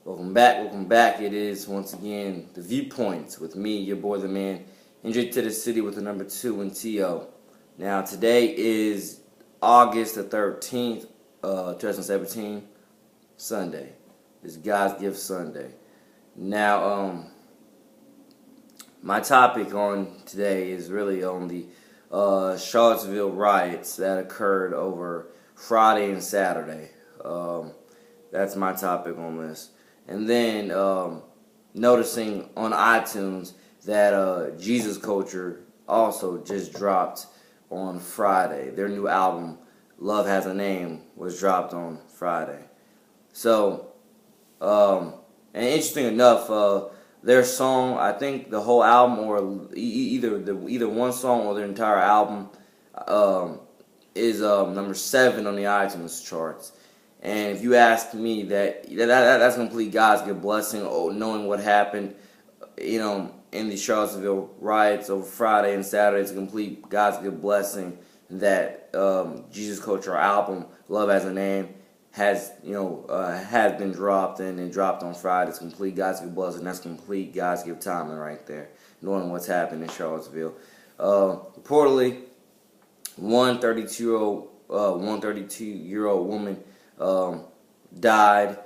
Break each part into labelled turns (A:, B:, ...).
A: Welcome back, welcome back. It is once again the Viewpoints with me, your boy the man, injured to the city with the number 2 and TO. Now today is August the 13th, 2017, Sunday. It's God's Gift Sunday. Now, my topic on today is really on the Charlottesville riots that occurred over Friday and Saturday. That's my topic on this. And then noticing on iTunes that Jesus Culture also just dropped on Friday. Their new album, Love Has a Name, was dropped on Friday. So, and interesting enough, their song, I think the whole album, or either one song or their entire album, is number 7 on the iTunes charts. And if you ask me, that's complete God's good blessing. Knowing what happened, in the Charlottesville riots over Friday and Saturday, it's a complete God's good blessing that Jesus Culture album, Love Has a Name, has been dropped and dropped on Friday. It's complete God's good blessing. That's complete God's good timing right there. Knowing what's happened in Charlottesville, reportedly, 132-year-old woman died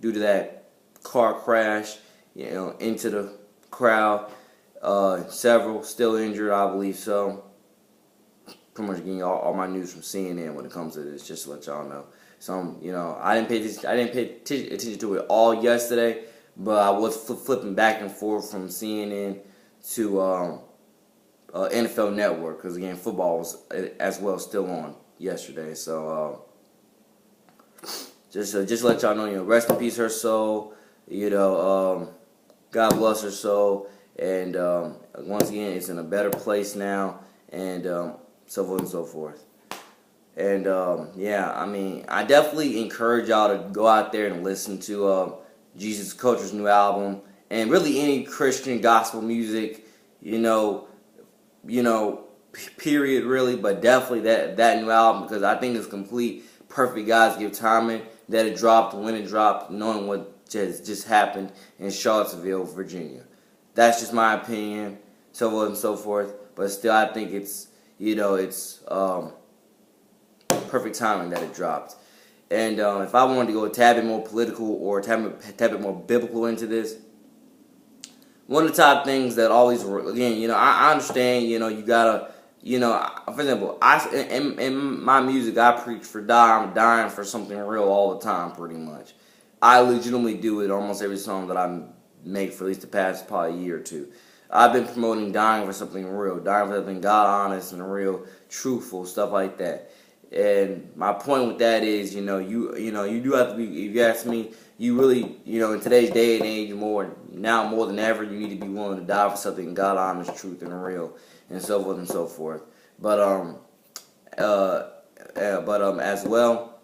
A: due to that car crash, into the crowd. Several still injured, I believe so. Pretty much getting all my news from CNN when it comes to this, just to let y'all know. Some, I didn't pay attention to it all yesterday, but I was flipping back and forth from CNN to NFL Network, because again, football was as well still on yesterday. So just let y'all know, rest in peace her soul. God bless her soul, and once again, it's in a better place now, and so forth and so forth. And I definitely encourage y'all to go out there and listen to Jesus Culture's new album, and really any Christian gospel music, period, really, but definitely that new album, because I think it's complete, perfect God's gift timing that it dropped when it dropped, knowing what just happened in Charlottesville, Virginia. That's just my opinion, so on and so forth. But still, I think it's perfect timing that it dropped. And if I wanted to go a tad bit more political or a tad bit more biblical into this, one of the top things that always, again, I understand, you gotta, for example, in my music, I preach for I'm dying for something real all the time, pretty much. I legitimately do it almost every song that I make for at least the past probably a year or two. I've been promoting dying for something real, dying for something God honest and real, truthful, stuff like that. And my point with that is, you do have to be, if you ask me, you really, in today's day and age, more than ever, you need to be willing to die for something God honest, truth, and real, and so forth and so forth. But as well,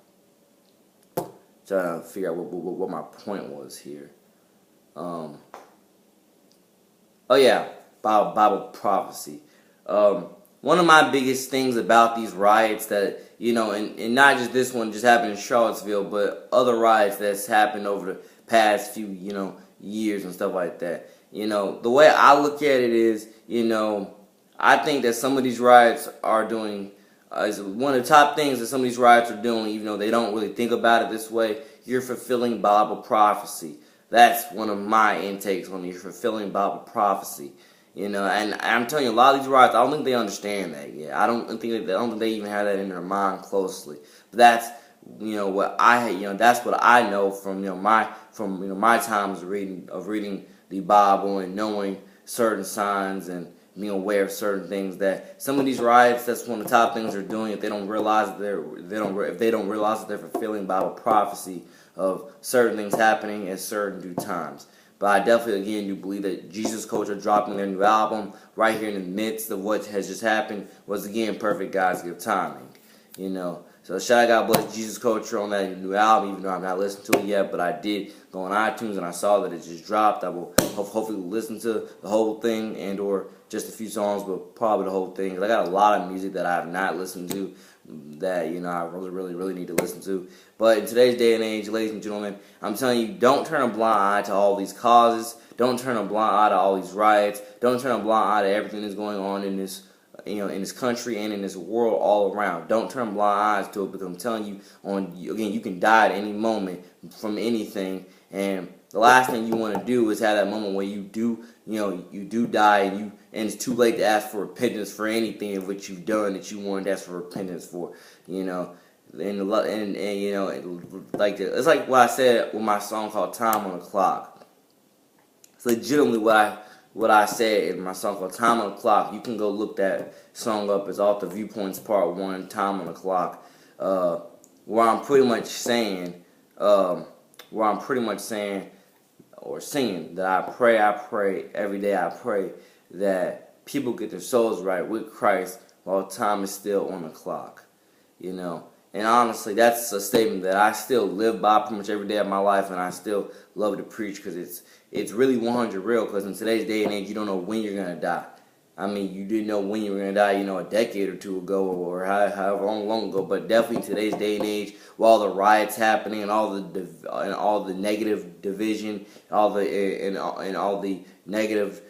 A: trying to figure out what my point was here. Bible prophecy. One of my biggest things about these riots that, and not just this one just happened in Charlottesville, but other riots that's happened over the past few, years and stuff like that. The way I look at it is, I think that some of these riots are doing, is one of the top things that some of these riots are doing, even though they don't really think about it this way, you're fulfilling Bible prophecy. That's one of my intakes on you're fulfilling Bible prophecy. And I'm telling you, a lot of these riots, I don't think they understand that yet. I don't think they even have that in their mind closely. But that's what that's what I know from my times of reading the Bible and knowing certain signs and being aware of certain things, that some of these riots, that's one of the top things they're doing. If they don't realize that they're fulfilling Bible prophecy of certain things happening at certain due times. But I definitely, again, do believe that Jesus Culture dropping their new album right here in the midst of what has just happened was, again, perfect God's gift timing. So shout out, God bless Jesus Culture on that new album, even though I've not listened to it yet. But I did go on iTunes and I saw that it just dropped. I will hopefully listen to the whole thing and or just a few songs, but probably the whole thing. 'Cause I got a lot of music that I have not listened to, that, I really need to listen to. But in today's day and age, ladies and gentlemen, I'm telling you, don't turn a blind eye to all these causes. Don't turn a blind eye to all these riots. Don't turn a blind eye to everything that's going on in this, in this country and in this world all around. Don't turn blind eyes to it, because I'm telling you, again, you can die at any moment from anything. And the last thing you want to do is have that moment where you do die, and it's too late to ask for repentance for anything of what you've done that you wanted to ask for repentance for. Like it's like what I said with my song called "Time on the Clock." It's legitimately what I said in my song called "Time on the Clock." You can go look that song up. It's off the Viewpoints Part 1, "Time on the Clock," where I'm pretty much saying, or singing that I pray every day. I pray that people get their souls right with Christ while time is still on the clock. And honestly, that's a statement that I still live by pretty much every day of my life, and I still love to preach, because it's really 100 real. Because in today's day and age, you don't know when you're gonna die. I mean, you didn't know when you were going to die, a decade or two ago, or however long ago. But definitely in today's day and age, with all the riots happening and all the negative division, all the negative,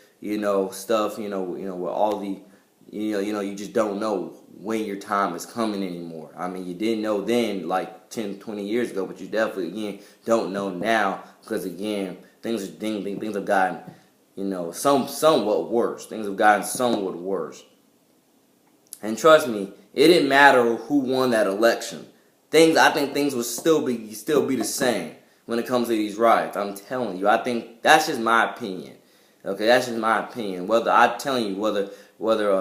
A: stuff, with all the, you just don't know when your time is coming anymore. I mean, you didn't know then, like 10, 20 years ago, but you definitely, again, don't know now, because, again, things have gotten, somewhat worse. Things have gotten somewhat worse. And trust me, it didn't matter who won that election. I think things would still be the same when it comes to these riots. I'm telling you, I think that's just my opinion. Okay, that's just my opinion. Whether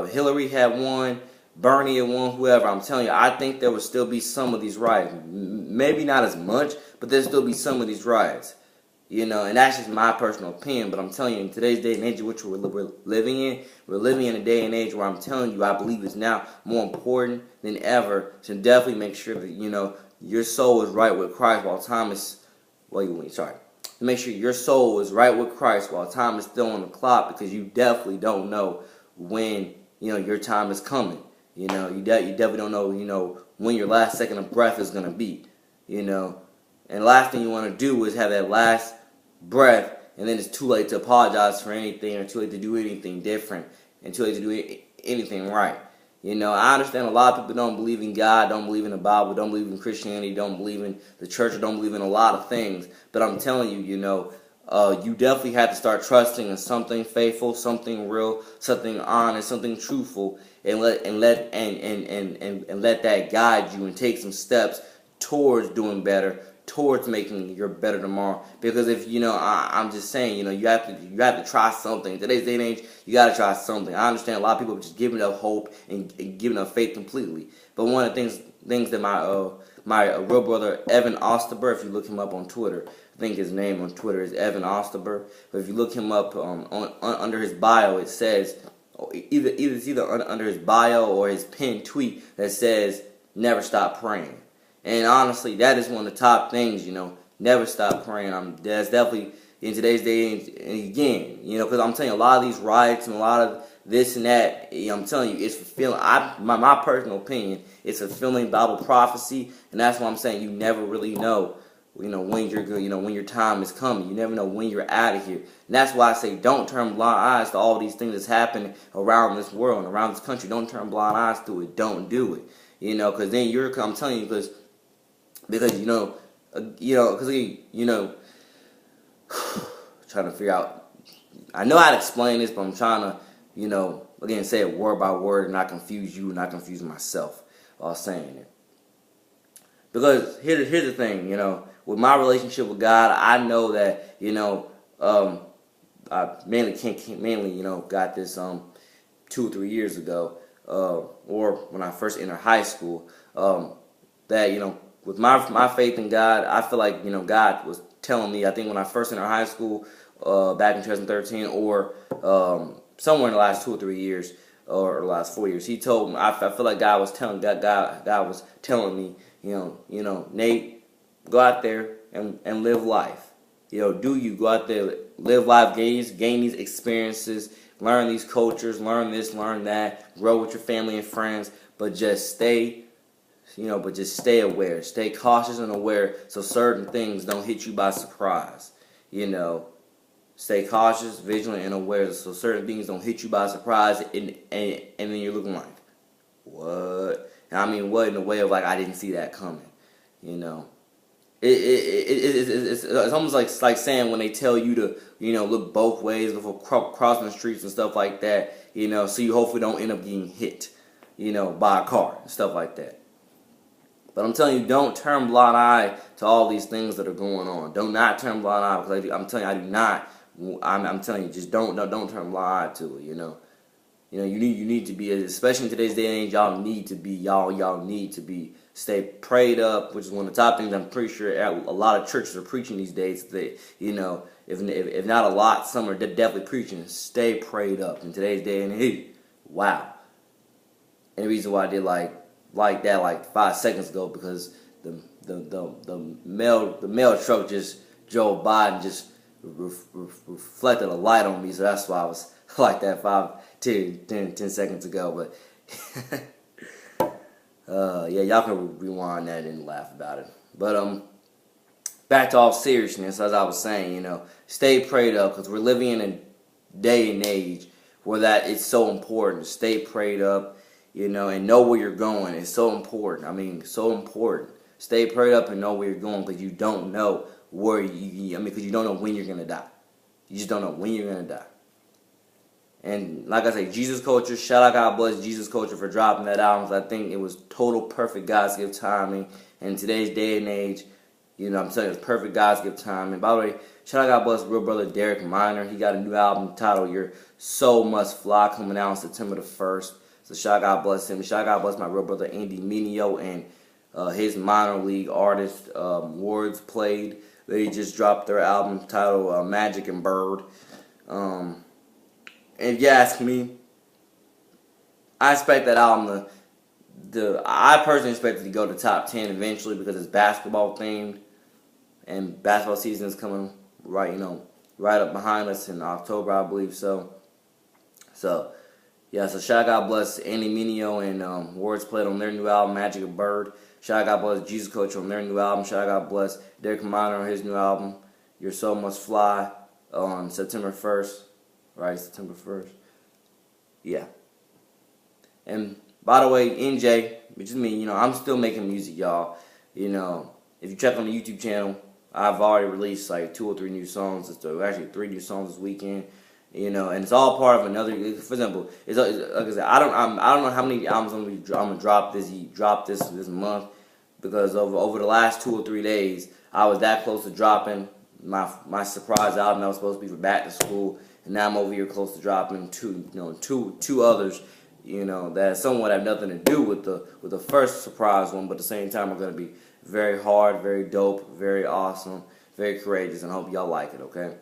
A: Hillary had won, Bernie had won, whoever, I'm telling you, I think there would still be some of these riots. Maybe not as much, but there'd still be some of these riots. And that's just my personal opinion. But I'm telling you, in today's day and age, which we're living in a day and age where I'm telling you, I believe it's now more important than ever to definitely make sure that, your soul is right with Christ while time is, to make sure your soul is right with Christ while time is still on the clock, because you definitely don't know when, your time is coming. You definitely don't know, when your last second of breath is going to be, And the last thing you want to do is have that last breath, and then it's too late to apologize for anything, or too late to do anything different, and too late to do anything right. I understand a lot of people don't believe in God, don't believe in the Bible, don't believe in Christianity, don't believe in the church, or don't believe in a lot of things. But I'm telling you, you definitely have to start trusting in something faithful, something real, something honest, something truthful, and let that guide you and take some steps towards doing better, towards making your better tomorrow. Because if I'm just saying, you have to try something. In today's day and age, you got to try something. I understand a lot of people are just giving up hope and giving up faith completely. But one of the things that my real brother Evan Osterber, if you look him up on Twitter, I think his name on Twitter is Evan Osterber. But if you look him up under his bio, it says either under his bio or his pinned tweet that says "Never stop praying." And honestly, that is one of the top things, never stop praying. That's definitely in today's day and again, because I'm telling you, a lot of these riots and a lot of this and that, I'm telling you, it's fulfilling. My personal opinion, it's fulfilling Bible prophecy, and that's why I'm saying you never really know, when you're good, when your time is coming. You never know when you're out of here. And that's why I say don't turn blind eyes to all these things that's happening around this world and around this country. Don't turn blind eyes to it. Don't do it. Because then I'm telling you, because trying to figure out. I know how to explain this, but I'm trying to, again, say it word by word and not confuse you and not confuse myself while saying it. Because here's the thing, with my relationship with God, I know that, I mainly got this 2 or 3 years ago, or when I first entered high school, that with my faith in God, I feel like God was telling me. I think when I first entered high school, back in 2013, or somewhere in the last 2 or 3 years, or the last 4 years, He told me. I feel like God was telling me, Nate, go out there and live life. Go out there, live life, gain these experiences, learn these cultures, learn this, learn that, grow with your family and friends, but just stay but just stay aware, stay cautious and aware, so certain things don't hit you by surprise. Stay cautious, vigilant, and aware, so certain things don't hit you by surprise, and then you're looking like, what? And I mean, what in the way of like, I didn't see that coming. It's almost like saying when they tell you to look both ways before crossing the streets and stuff like that. So you hopefully don't end up getting hit, by a car and stuff like that. But I'm telling you, don't turn blind eye to all these things that are going on. Do not turn blind eye, because I'm telling you, I do not. I'm telling you, just don't turn blind eye to it. You need to be, especially in today's day and age, y'all need to be stay prayed up, which is one of the top things I'm pretty sure a lot of churches are preaching these days. That if not a lot, some are definitely preaching. Stay prayed up in today's day and age. Wow. And the reason why I did like that like 5 seconds ago, because the mail truck just drove by and just reflected a light on me, so that's why I was like that 10 seconds ago. But yeah, y'all can rewind that and laugh about it. But back to all seriousness, as I was saying, stay prayed up, because we're living in a day and age where that it's so important. Stay prayed up, and know where you're going. It's so important. I mean, so important. Stay prayed up and know where you're going, because you don't know because you don't know when you're gonna die. You just don't know when you're gonna die. And like I say, Jesus Culture, shout out, God bless Jesus Culture for dropping that album. I think it was total perfect God's gift timing. In today's day and age, I'm telling you, it's perfect God's gift timing. By the way, shout out, God bless real brother Derek Minor. He got a new album titled "Your Soul Must Fly," coming out on September the 1st. So shout out, God bless him. Shout out, God bless my real brother Andy Mineo and his minor league artist Words Played. They just dropped their album titled "Magic and Bird." And if you ask me, I expect that album I personally expect it to go to top 10 eventually, because it's basketball themed, and basketball season is coming right up behind us in October, I believe. So yeah, so shout out, God bless Andy Mineo and Words Played on their new album "Magic and Bird." Shout out, God bless Jesus Culture on their new album. Shout out, God bless Derek Minor on his new album "Your Soul Must Fly" on September 1st. Right, September 1st. Yeah. And by the way, NJ, which is me, I'm still making music, y'all. If you check on the YouTube channel, I've already released like 2 or 3 new songs. Actually 3 new songs this weekend. And it's all part of another. For example, it's like I said, I don't know how many albums I'm gonna drop this month, because over the last 2 or 3 days, I was that close to dropping my surprise album that was supposed to be for back to school. And now I'm over here close to dropping two others, that somewhat have nothing to do with the first surprise one, but at the same time are going to be very hard, very dope, very awesome, very courageous, and I hope y'all like it, okay?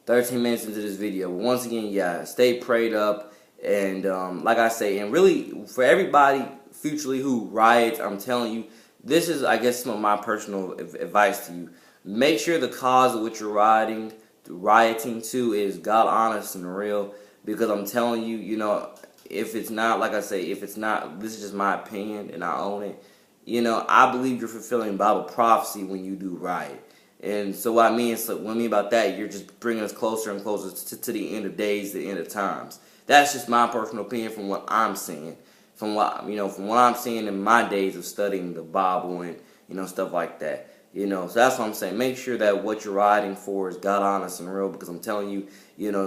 A: 13 minutes into this video. But once again, yeah, stay prayed up, and like I say, and really, for everybody futurely who riots, I'm telling you, this is, I guess, some of my personal advice to you. Make sure the cause of which you're rioting to is God honest and real, because I'm telling you, if it's not, like I say, if it's not, this is just my opinion and I own it, I believe you're fulfilling Bible prophecy when you do riot. And so what I mean about that, you're just bringing us closer and closer to the end of days, the end of times. That's just my personal opinion from what I'm seeing, from what I'm seeing in my days of studying the Bible and stuff like that. So that's what I'm saying. Make sure that what you're riding for is God honest and real, because I'm telling you, because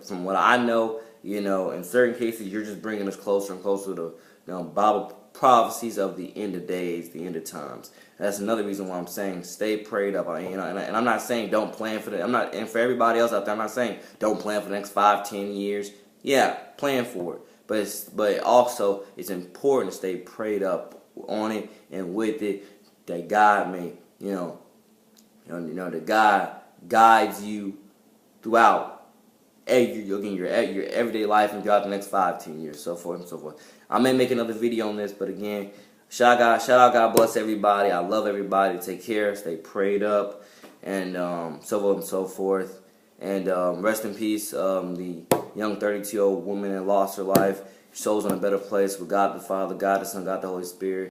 A: from what I know, in certain cases, you're just bringing us closer and closer to Bible prophecies of the end of days, the end of times. That's another reason why I'm saying stay prayed up. And I'm not saying don't plan for and for everybody else out there, I'm not saying don't plan for the next 5-10 years. Yeah, plan for it, but also it's important to stay prayed up on it and with it, that God may, that God guides you throughout your everyday life and throughout the next 5-10 years, so forth and so forth. I may make another video on this, but again, shout out, God bless everybody. I love everybody. Take care, stay prayed up, and so forth and so forth. And rest in peace, the young 32-year-old woman that lost her life. soul's in a better place with God the Father, God the Son, God the Holy Spirit.